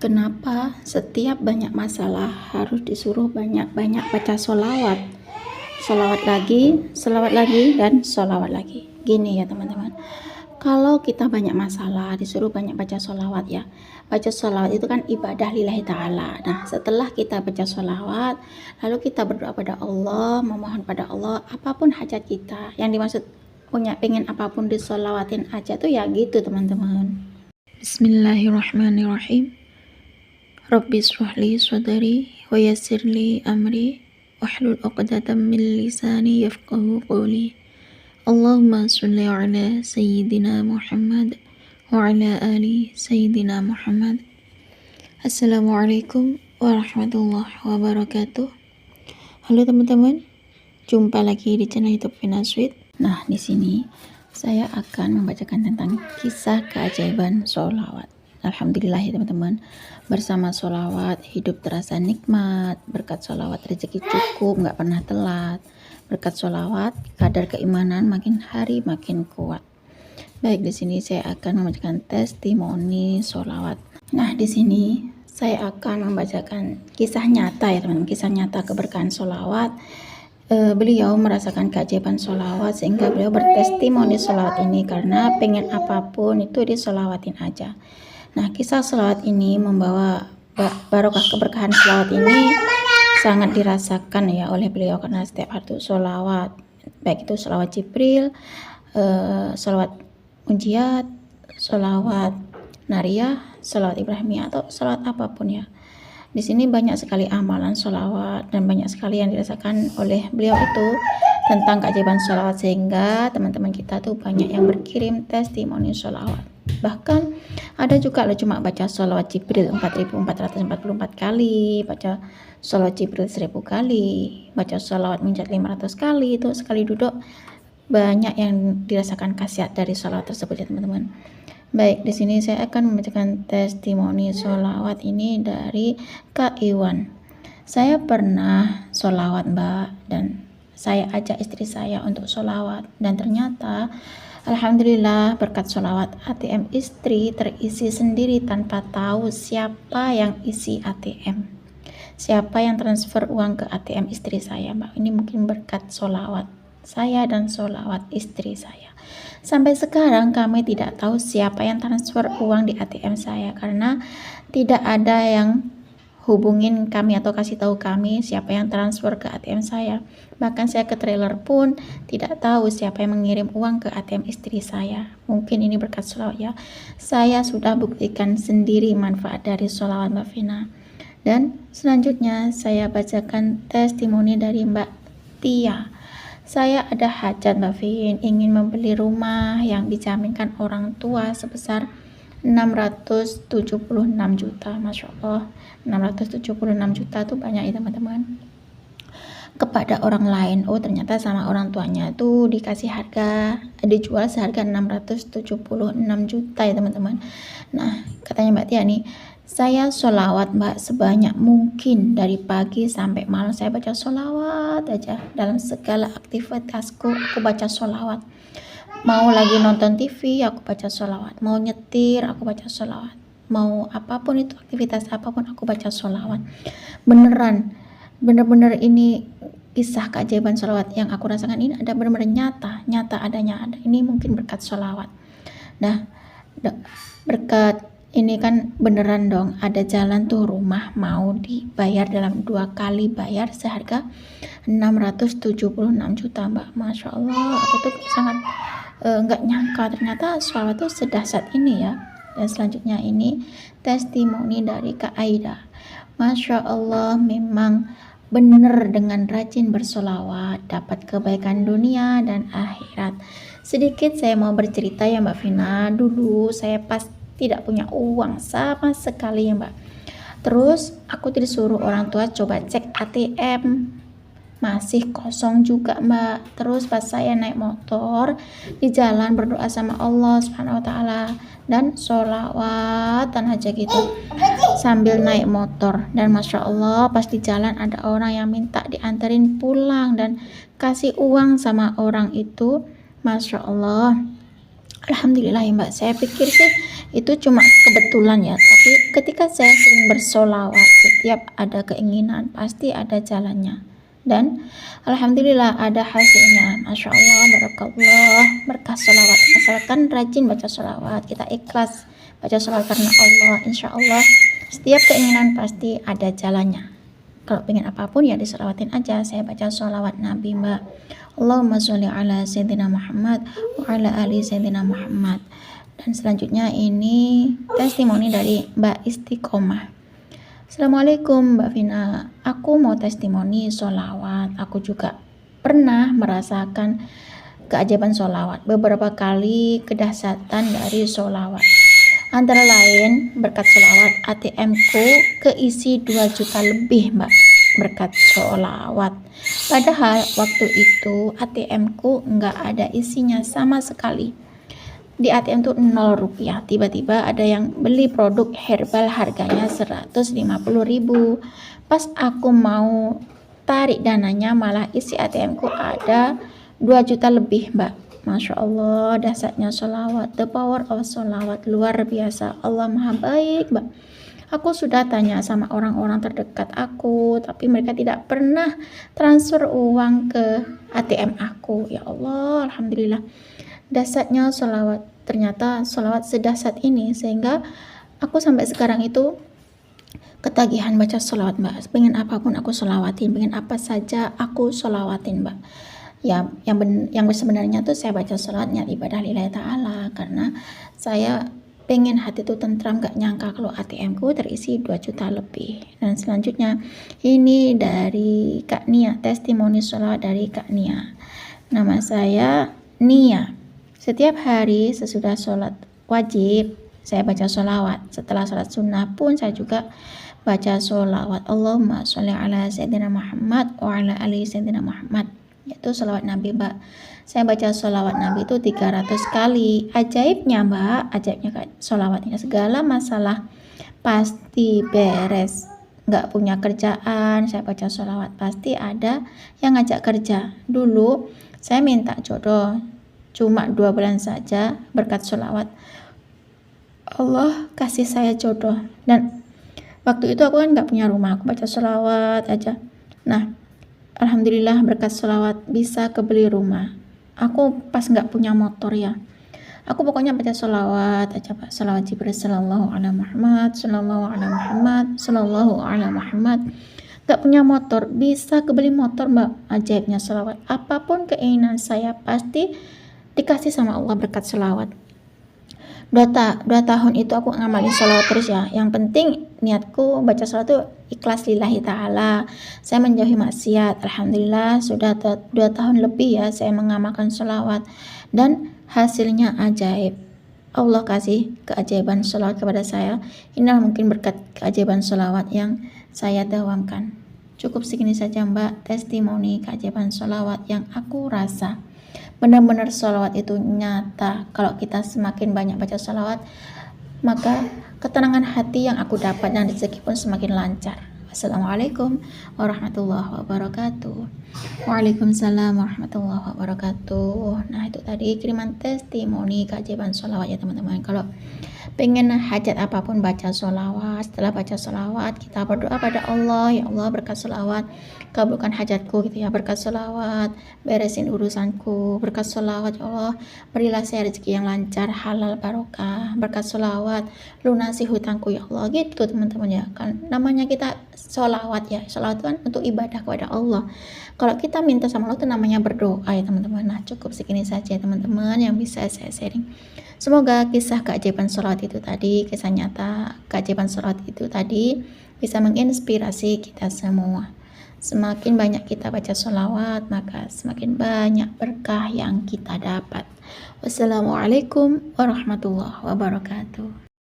Kenapa setiap banyak masalah harus disuruh banyak-banyak baca sholawat? Sholawat lagi, dan sholawat lagi. Gini ya teman-teman. Kalau kita banyak masalah disuruh banyak baca sholawat ya. Baca sholawat itu kan ibadah lillahi ta'ala. Nah setelah kita baca sholawat, lalu kita berdoa pada Allah, memohon pada Allah apapun hajat kita. Yang dimaksud pengen apapun disolawatin aja tuh ya gitu teman-teman. Bismillahirrahmanirrahim. Rabbi shrahli sadri wa yassirli amri wahlul 'uqdatam min lisani yafqahu qawli. Allahumma shalli ala sayyidina Muhammad wa ala ali sayyidina Muhammad. Assalamualaikum warahmatullahi wabarakatuh. Halo teman-teman, jumpa lagi di channel YouTube Vina Sweet. Nah, di sini saya akan membacakan tentang kisah keajaiban sholawat. Alhamdulillah ya teman-teman, bersama sholawat hidup terasa nikmat, berkat sholawat rezeki cukup, nggak pernah telat, berkat sholawat kadar keimanan makin hari makin kuat. Baik, di sini saya akan membacakan testimoni sholawat. Nah, di sini saya akan membacakan kisah nyata ya teman-teman, kisah nyata keberkahan sholawat. Beliau merasakan keajaiban sholawat sehingga beliau bertestimoni sholawat ini karena pengen apapun itu disolawatin aja. Nah, kisah sholawat ini membawa barokah keberkahan sholawat ini sangat dirasakan ya oleh beliau karena setiap hari itu sholawat, baik itu sholawat Jibril, sholawat Unjiat, sholawat Nariyah, sholawat Ibrahimiyah atau sholawat apapun ya. Di sini banyak sekali amalan sholawat dan banyak sekali yang dirasakan oleh beliau itu tentang keajaiban sholawat sehingga teman-teman kita tuh banyak yang berkirim testimoni sholawat. Bahkan ada juga loh cuma baca sholawat Jibril 4444 kali, baca sholawat Jibril 1000 kali, baca sholawat Munjat 500 kali, itu sekali duduk banyak yang dirasakan khasiat dari sholawat tersebut ya teman-teman. Baik, di sini saya akan membacakan testimoni sholawat ini dari Kak Iwan. Saya pernah sholawat Mbak, dan saya ajak istri saya untuk sholawat, dan ternyata alhamdulillah berkat sholawat ATM istri terisi sendiri tanpa tahu siapa yang isi ATM, siapa yang transfer uang ke ATM istri saya Mbak. Ini mungkin berkat sholawat saya dan sholawat istri saya. Sampai sekarang kami tidak tahu siapa yang transfer uang di ATM saya karena tidak ada yang hubungin kami atau kasih tahu kami siapa yang transfer ke ATM saya. Bahkan saya ke trailer pun tidak tahu siapa yang mengirim uang ke ATM istri saya. Mungkin ini berkat sholawat ya. Saya sudah buktikan sendiri manfaat dari sholawat Mbak Vina. Dan selanjutnya saya bacakan testimoni dari Mbak Tia. Saya ada hajat Mbak Vin, ingin membeli rumah yang dijaminkan orang tua sebesar 676 juta. Masya Allah, 676 juta itu banyak ya teman-teman. Kepada orang lain, oh ternyata sama orang tuanya itu dikasih harga, dijual seharga 676 juta ya teman-teman. Nah, katanya Mbak Tia nih, saya sholawat Mbak sebanyak mungkin dari pagi sampai malam saya baca sholawat aja. Dalam segala aktivitasku aku baca sholawat. Mau lagi nonton TV aku baca sholawat, mau nyetir aku baca sholawat, mau apapun itu aktivitas apapun aku baca sholawat. Bener-bener ini kisah keajaiban sholawat yang aku rasakan ini ada benar-benar nyata adanya ada. Ini mungkin berkat sholawat. Nah, berkat ini kan beneran dong, ada jalan tuh rumah mau dibayar dalam 2 kali bayar seharga 676 juta Mbak. Masya Allah, aku tuh sangat nggak nyangka ternyata sholawat tuh sedahsyat ini ya. Dan selanjutnya ini testimoni dari Kak Aida. Masya Allah, memang bener dengan rajin bersolawat dapat kebaikan dunia dan akhirat. Sedikit saya mau bercerita ya Mbak Vina. Dulu saya pas tidak punya uang sama sekali ya Mbak. Terus aku disuruh orang tua coba cek ATM, masih kosong juga Mbak. Terus pas saya naik motor di jalan berdoa sama Allah Subhanahu wa taala dan sholawatan aja gitu sambil naik motor, dan Masya Allah pas di jalan ada orang yang minta diantarin pulang dan kasih uang sama orang itu. Masya Allah, Alhamdulillah ya Mbak, saya pikir sih itu cuma kebetulan ya, tapi ketika saya sering bersolawat, setiap ada keinginan pasti ada jalannya. Dan Alhamdulillah ada hasilnya. Masya Allah, barakallah, berkah solawat. Asalkan rajin baca solawat, kita ikhlas baca solawat karena Allah, insya Allah setiap keinginan pasti ada jalannya. Kalau pengen apapun ya disolawatin aja. Saya baca solawat Nabi Mbak. Allahumma sholli ala Sayyidina Muhammad wa ala ali Sayyidina Muhammad. Dan selanjutnya ini testimoni dari Mbak Istiqomah. Assalamualaikum Mbak Vina, aku mau testimoni solawat. Aku juga pernah merasakan keajaiban solawat, beberapa kali kedahsyatan dari solawat. Antara lain berkat solawat ATM-ku keisi 2 juta lebih Mbak, berkat solawat. Padahal waktu itu ATM-ku nggak ada isinya sama sekali. Di ATM tuh 0 rupiah. Tiba-tiba ada yang beli produk herbal harganya 150.000. Pas aku mau tarik dananya malah isi ATM-ku ada 2 juta lebih Mbak. Masya Allah, dahsyatnya sholawat, the power of sholawat luar biasa. Allah maha baik Mbak. Aku sudah tanya sama orang-orang terdekat aku, tapi mereka tidak pernah transfer uang ke ATM aku. Ya Allah, Alhamdulillah. Dahsyatnya sholawat. Ternyata sholawat sedahsyat ini sehingga aku sampai sekarang itu ketagihan baca sholawat Mbak. Pengen apapun aku sholawatin, pengen apa saja aku sholawatin Mbak. Ya, yang sebenarnya tuh saya baca sholawat niat ibadah lillahi ta'ala karena saya pengen hati itu tentram, gak nyangka kalau ATM ku terisi 2 juta lebih. Dan selanjutnya ini dari Kak Nia, testimoni sholawat dari Kak Nia. Nama saya Nia. Setiap hari sesudah sholat wajib saya baca sholawat. Setelah sholat sunnah pun saya juga baca sholawat. Allahumma sholli ala Sayyidina Muhammad wa ala ali Sayyidina Muhammad. Yaitu sholawat Nabi Mbak. Saya baca sholawat Nabi itu 300 kali. Ajaibnya Mbak, ajaibnya sholawatnya segala masalah pasti beres. Nggak punya kerjaan, saya baca sholawat pasti ada yang ngajak kerja. Dulu saya minta jodoh cuma 2 bulan saja, berkat sholawat Allah kasih saya jodoh. Dan waktu itu aku kan nggak punya rumah, aku baca sholawat aja. Nah, Alhamdulillah berkat sholawat bisa kebeli rumah. Aku pas nggak punya motor ya, aku pokoknya baca sholawat aja Pak. Sholawat Jibril sallallahu ala Muhammad, sallallahu ala Muhammad, sallallahu ala Muhammad. Gak punya motor, bisa kebeli motor Mbak. Ajaibnya sholawat. Apapun keinginan saya pasti dikasih sama Allah berkat sholawat. 2 tahun itu aku ngamalin sholawat terus ya. Yang penting niatku baca sholawat itu ikhlas lillahi ta'ala. Saya menjauhi maksiat. Alhamdulillah sudah 2 tahun lebih ya saya mengamalkan sholawat. Dan hasilnya ajaib. Allah kasih keajaiban sholawat kepada saya. Inilah mungkin berkat keajaiban sholawat yang saya dawamkan. Cukup segini saja Mbak, testimoni keajaiban sholawat yang aku rasa. Benar-benar sholawat itu nyata. Kalau kita semakin banyak baca sholawat, maka ketenangan hati yang aku dapat dan rezeki pun semakin lancar. Assalamualaikum warahmatullahi wabarakatuh. Waalaikumsalam warahmatullahi wabarakatuh. Nah itu tadi kiriman testimoni keajaiban sholawat ya teman-teman. Kalau pengen hajat apapun baca sholawat. Setelah baca sholawat kita berdoa pada Allah, ya Allah berkat sholawat kabulkan hajatku gitu ya, berkat sholawat beresin urusanku, berkat sholawat ya Allah berilah saya rezeki yang lancar halal barokah, berkat sholawat lunasi hutangku ya Allah gitu teman-teman ya. Kan namanya kita sholawat ya, sholawat itu kan untuk ibadah kepada Allah. Kalau kita minta sama Allah itu namanya berdoa ya teman-teman. Nah cukup segini saja teman-teman yang bisa saya sharing. Semoga kisah keajaiban sholawat itu tadi, kisah nyata keajaiban sholawat itu tadi bisa menginspirasi kita semua. Semakin banyak kita baca sholawat, maka semakin banyak berkah yang kita dapat. Wassalamualaikum warahmatullahi wabarakatuh.